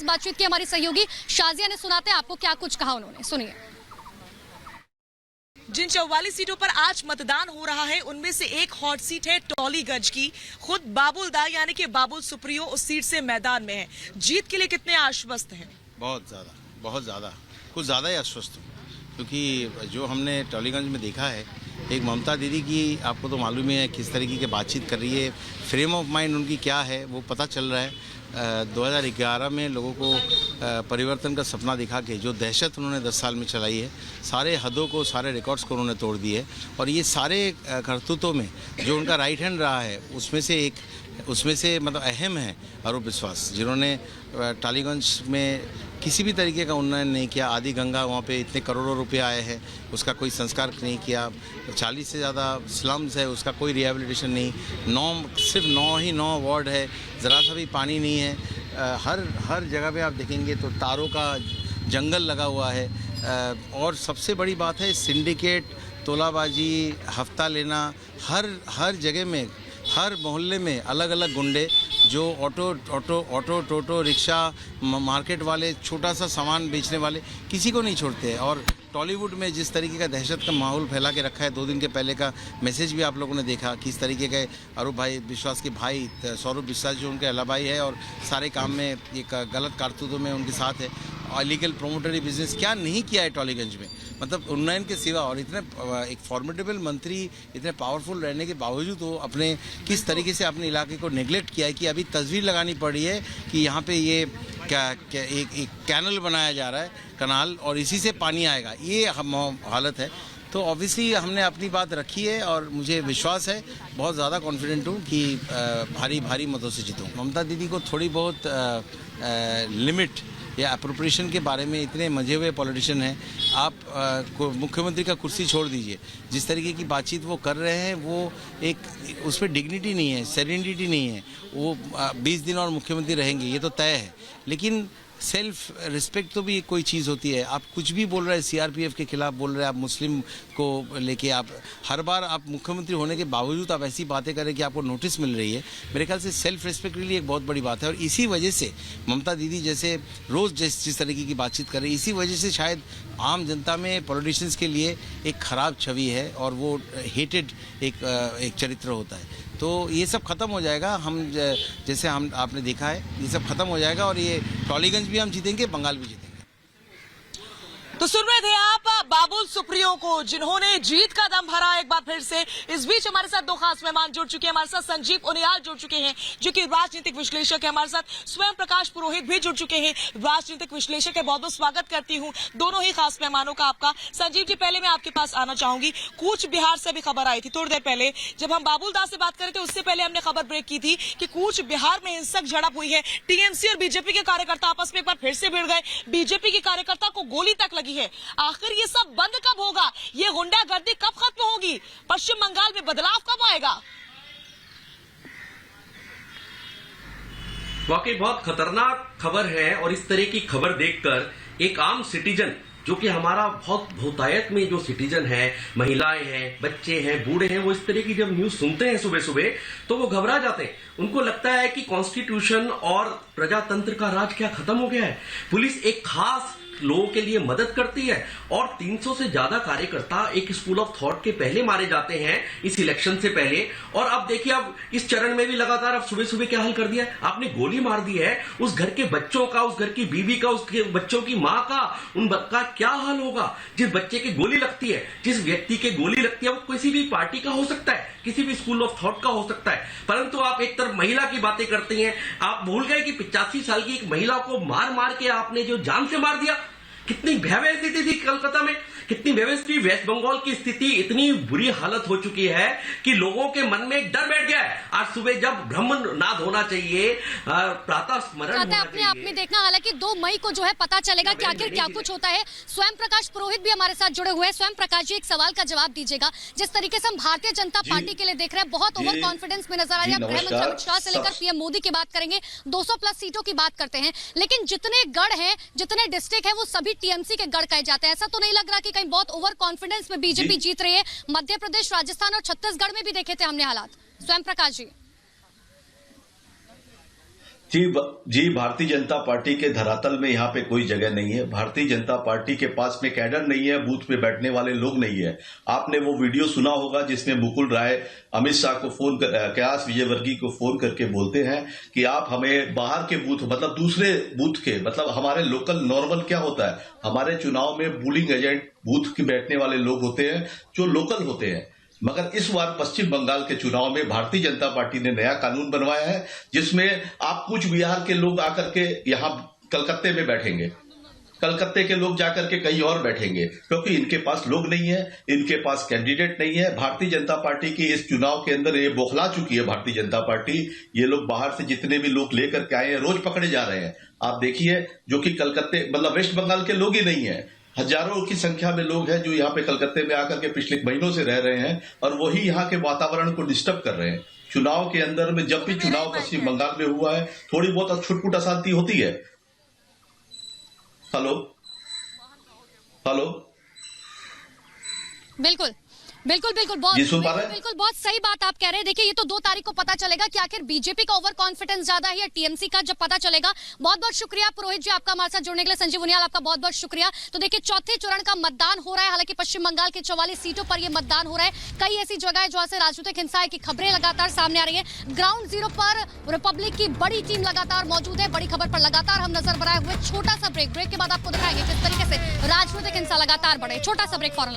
बातचीत की हमारी सहयोगी शाजिया ने। सुनाते हैं आपको क्या कुछ कहा उन्होंने, सुनिए। जिन 44 सीटों पर आज मतदान हो रहा है उनमें से एक हॉट सीट है टॉलीगंज की। खुद बाबुल दा यानी कि बाबुल सुप्रियो उस सीट से मैदान में है। जीत के लिए कितने आश्वस्त हैं? बहुत ज़्यादा, कुछ ज़्यादा ही आश्वस्त हूँ, क्योंकि जो हमने टॉलीगंज में देखा है, एक ममता दीदी की आपको तो मालूम ही है किस तरीके की बातचीत कर रही है, फ्रेम ऑफ माइंड उनकी क्या है वो पता चल रहा है। 2011 में लोगों को परिवर्तन का सपना दिखा के जो दहशत उन्होंने 10 साल में चलाई है, सारे हदों को, सारे रिकॉर्ड्स को उन्होंने तोड़ दिए। और ये सारे करतूतों में जो उनका राइट हैंड रहा है उसमें से मतलब अहम है आरोप विश्वास, जिन्होंने टालीगंज में किसी भी तरीके का उन्नयन नहीं किया। आदि गंगा वहाँ पे इतने करोड़ों रुपए आए हैं, उसका कोई संस्कार नहीं किया। 40 से ज़्यादा स्लम्स है, उसका कोई रिहेबिलिटेशन नहीं। सिर्फ 9 वार्ड है, ज़रा सा भी पानी नहीं है। हर जगह पे आप देखेंगे तो तारों का जंगल लगा हुआ है। और सबसे बड़ी बात है सिंडिकेट, तोलाबाजी, हफ्ता लेना, हर जगह में, हर मोहल्ले में अलग अलग गुंडे जो ऑटो रिक्शा, मार्केट वाले, छोटा सा सामान बेचने वाले, किसी को नहीं छोड़ते हैं। और टॉलीवुड में जिस तरीके का दहशत का माहौल फैला के रखा है, 2 दिन के पहले का मैसेज भी आप लोगों ने देखा, किस तरीके के आरूप भाई विश्वास के भाई सौरभ विश्वास जो उनके अलाभाई है और सारे काम में एक गलत कारतूतों में उनके साथ है। इलीगल प्रोमोटरी बिजनेस क्या नहीं किया है टॉलीगंज में, मतलब उन्नयन के सिवा। और इतने एक फॉर्मेडेबल मंत्री, इतने पावरफुल रहने के बावजूद वो अपने किस तरीके से अपने इलाके को नेगलेक्ट किया है कि अभी तस्वीर लगानी पड़ी है कि यहाँ पे ये क्या एक कैनल बनाया जा रहा है, कनाल, और इसी से पानी आएगा, ये हालत है। तो ऑब्वियसली हमने अपनी बात रखी है और मुझे विश्वास है, बहुत ज़्यादा कॉन्फिडेंट हूँ कि भारी मतों से जीतूँ। ममता दीदी को थोड़ी बहुत लिमिट या अप्रोप्रिएशन के बारे में इतने मजे हुए पॉलिटिशियन हैं। आप मुख्यमंत्री का कुर्सी छोड़ दीजिए, जिस तरीके की बातचीत वो कर रहे हैं वो एक उसमें डिग्निटी नहीं है, सेरेनिटी नहीं है। वो 20 दिन और मुख्यमंत्री रहेंगे ये तो तय है, लेकिन सेल्फ रिस्पेक्ट तो भी कोई चीज़ होती है। आप कुछ भी बोल रहे हैं, सीआरपीएफ के खिलाफ बोल रहे हैं, आप मुस्लिम को लेके, आप हर बार आप मुख्यमंत्री होने के बावजूद आप ऐसी बातें करें कि आपको नोटिस मिल रही है। मेरे ख्याल से सेल्फ रिस्पेक्ट के लिए एक बहुत बड़ी बात है। और इसी वजह से ममता दीदी जैसे रोज़ जिस तरीके की बातचीत कर रही है, इसी वजह से शायद आम जनता में पॉलिटिशियंस के लिए एक ख़राब छवि है और वो हेटेड एक चरित्र होता है। तो ये सब ख़त्म हो जाएगा। हम जैसे आपने देखा है, ये सब ख़त्म हो जाएगा और ये टॉलीगंज भी हम जीतेंगे, बंगाल भी जीतेंगे। तो सुन रहे थे आप बाबुल सुप्रियो को, जिन्होंने जीत का दम भरा एक बार फिर से। इस बीच हमारे साथ 2 खास मेहमान जुड़ चुके हैं। हमारे साथ संजीव उनियाल जुड़ चुके हैं जो कि राजनीतिक विश्लेषक है। हमारे साथ स्वयं प्रकाश पुरोहित भी जुड़ चुके हैं, राजनीतिक विश्लेषक है। बहुत बहुत स्वागत करती हूँ दोनों ही खास मेहमानों का आपका। संजीव जी, पहले मैं आपके पास आना चाहूंगी। कूच बिहार से भी खबर आई थी थोड़ी देर पहले, जब हम बाबुल दास से बात कर रहे थे उससे पहले हमने खबर ब्रेक की थी कि कूच बिहार में हिंसक झड़प हुई है। टीएमसी और बीजेपी के कार्यकर्ता आपस में एक बार फिर से भिड़ गए, बीजेपी के कार्यकर्ता को गोली तक लगी है। आखिर ये सब बंद कब होगा? ये गुंडागर्दी कब खत्म होगी? पश्चिम बंगाल में बदलाव कब आएगा? वाकई बहुत खतरनाक खबर है। और इस तरह की खबर देखकर एक आम सिटीजन, जो कि हमारा बहुत बहुतायत में जो सिटीजन है, महिलाएं हैं, बच्चे हैं, बूढ़े हैं, वो इस तरह की जब न्यूज सुनते हैं सुबह सुबह तो वो घबरा जाते हैं। उनको लगता है कि कॉन्स्टिट्यूशन और प्रजातंत्र का राज क्या खत्म हो गया है। पुलिस एक खास लोगों के लिए मदद करती है और 300 से ज्यादा कार्यकर्ता एक स्कूल ऑफ थॉट के पहले मारे जाते हैं इस इलेक्शन से पहले। और अब देखिए, अब इस चरण में भी लगातार अब सुबह सुबह क्या हाल कर दिया है, आपने गोली मार दी है। उस घर के बच्चों का, उस घर की बीवी का, उसके बच्चों की मां का, उन का क्या हाल होगा? जिस बच्चे की गोली लगती है, जिस व्यक्ति के गोली लगती है, वो किसी भी पार्टी का हो सकता है, किसी भी स्कूल ऑफ थॉट का हो सकता है। परंतु आप एक तरफ महिला की बातें करती हैं, आप भूल गए कि 85 साल की एक महिला को मार मार के आपने जो जान से मार दिया। कितनी भयावह स्थिति थी कलकत्ता में, कितनी भयावह स्थिति। वेस्ट बंगाल की स्थिति इतनी बुरी हालत हो चुकी है कि लोगों के मन में एक डर बैठ गया है। आज सुबह जब ब्रह्मनाद होना चाहिए, प्रातः स्मरण होना अपने आप में देखना। हालांकि 2 मई को जो है पता चलेगा कि आखिर क्या कुछ होता है। स्वयं प्रकाश पुरोहित भी हमारे साथ जुड़े हुए हैं। स्वयं प्रकाश जी, एक सवाल का जवाब दीजिएगा। जिस तरीके से हम भारतीय जनता पार्टी के लिए देख रहे हैं, बहुत ओवर कॉन्फिडेंस में नजर आ रही है। गृह मंत्री अमित शाह से लेकर पीएम मोदी की बात करेंगे, 200+ सीटों की बात करते हैं, लेकिन जितने गढ़ हैं, जितने डिस्ट्रिक्ट है, वो सभी टीएमसी के गढ़ कहे जाते हैं। ऐसा तो नहीं लग रहा कि कहीं बहुत ओवर कॉन्फिडेंस में बीजेपी जीत रही है? मध्य प्रदेश, राजस्थान और छत्तीसगढ़ में भी देखे थे हमने हालात। स्वयं प्रकाश जी। जी, भारतीय जनता पार्टी के धरातल में यहाँ पे कोई जगह नहीं है। भारतीय जनता पार्टी के पास में कैडर नहीं है, बूथ पे बैठने वाले लोग नहीं है। आपने वो वीडियो सुना होगा जिसमें मुकुल राय अमित शाह को फोन कर, कैलाश विजयवर्गीय को फोन करके बोलते हैं कि आप हमें बाहर के बूथ, मतलब दूसरे बूथ के, मतलब हमारे लोकल नॉर्मल क्या होता है, हमारे चुनाव में बूलिंग एजेंट बूथ के बैठने वाले लोग होते हैं जो लोकल होते हैं। मगर इस बार पश्चिम बंगाल के चुनाव में भारतीय जनता पार्टी ने नया कानून बनवाया है जिसमें आप कुछ बिहार के लोग आकर के यहाँ कलकत्ते में बैठेंगे, कलकत्ते के लोग जाकर के कहीं और बैठेंगे, क्योंकि इनके पास लोग नहीं है, इनके पास कैंडिडेट नहीं है। भारतीय जनता पार्टी की इस चुनाव के अंदर ये बौखला चुकी है भारतीय जनता पार्टी। ये लोग बाहर से जितने भी लोग लेकर के आए हैं रोज पकड़े जा रहे हैं। आप देखिए, जो कि कलकत्ते मतलब वेस्ट बंगाल के लोग ही नहीं है, हजारों की संख्या में लोग हैं जो यहाँ पे कलकत्ते में आकर के पिछले महीनों से रह रहे हैं और वही यहाँ के वातावरण को डिस्टर्ब कर रहे हैं। चुनाव के अंदर में जब भी चुनाव पश्चिम बंगाल में हुआ है, थोड़ी बहुत छुटपुट अशांति होती है। हेलो हेलो, बिल्कुल बिल्कुल बिल्कुल बहुत जी, सुन पा रहे हैं? बिल्कुल बहुत सही बात आप कह रहे हैं। देखिए, ये तो 2 तारीख को पता चलेगा कि आखिर बीजेपी का ओवर कॉन्फिडेंस ज्यादा है या टीएमसी का, जब पता चलेगा। बहुत बहुत शुक्रिया पुरोहित जी आपका हमारे साथ जुड़ने के लिए। संजीव उनियाल आपका बहुत बहुत शुक्रिया। तो देखिए, चौथे चरण का मतदान हो रहा है। हालांकि पश्चिम बंगाल के 44 सीटों पर यह मतदान हो रहा है। कई ऐसी जगह है जहां से राजनीतिक हिंसा की खबरें लगातार सामने आ रही है। ग्राउंड जीरो पर रिपब्लिक की बड़ी टीम लगातार मौजूद है। बड़ी खबर पर लगातार हम नजर बनाए हुए। छोटा सा ब्रेक के बाद आपको दिखाएंगे किस तरीके से राजनीतिक हिंसा लगातार बढ़े। छोटा सा ब्रेक फौरन।